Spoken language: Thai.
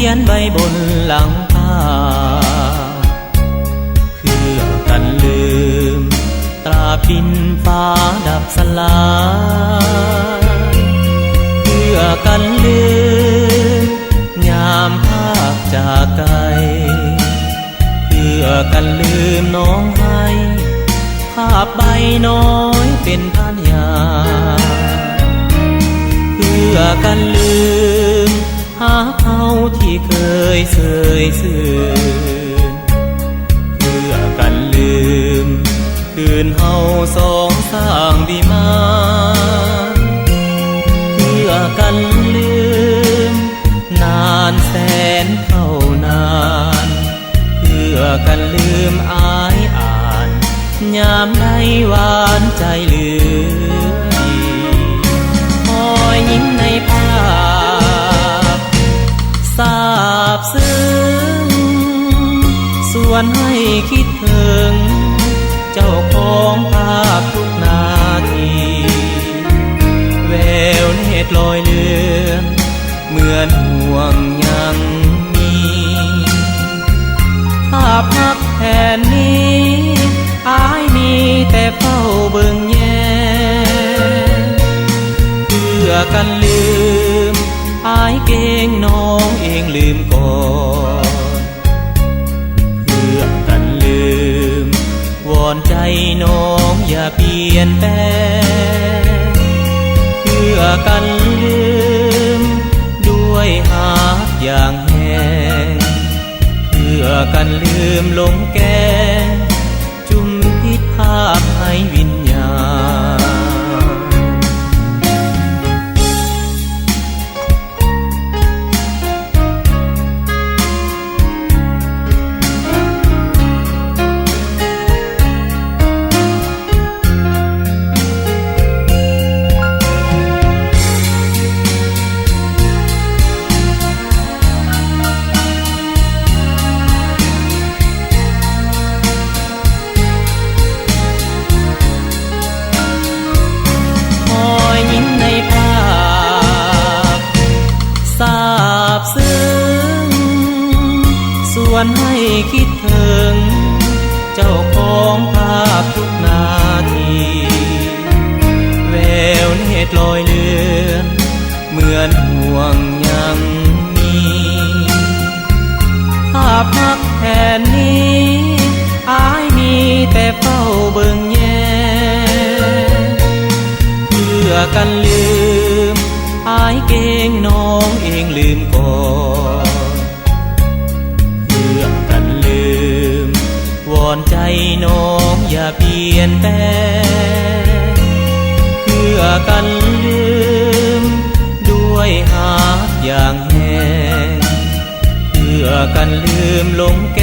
ยนไว้บนหลังคาเพื่อกันลืมตราบดินฟ้าดับสลายเพื่อกันลืมยามภาคจากไกลเพื่อกันลืมน้องให้ภาพใบน้อยเป็นพยานเพื่อกันลืมหาเขาที่เคยเสยซื่นเพื่อกันลืมคืนเฮาสองสร้างวิมานเพื่อกันลืมนานแสนเท่านานเพื่อกันลืมอายอ่านยามใดหวานใจลืมคอยยิ้มในภาพสาบซึ้งส่วนให้คิดถึงเจ้าของภาพทุกนาทีแววเนตรลอยเลือนเหมือนห่วงยังมีภาพพักแผ่นนี้อายมีแต่เฝ้าเบิ่งแย่เพื่อกันลืมอายเก่งน้องเองลืมก่อนเพื่อกันลืมวอนใจน้องอย่าเปลี่ยนแปลงเพื่อกันลืมด้วยหากอย่างแห้งเพื่อกันลืมลงแกจุมพิษภาพให้วิญญาณสาบซึ้งส่วนให้คิดถึงเจ้าของภาพทุกนาทีแววเนตรลอยเลือนเหมือนห่วงยังมีภาพพักแผ่นนี้อายมีแต่เฝ้าเบิ่งแย่เพื่อกันลืมอายเก่งน้องเองลืมก่อนเพื่อกันลืมวอนใจน้องอย่าเปลี่ยนแปลงเพื่อกันลืมด้วยหากอย่างแห้งเพื่อกันลืมลงแก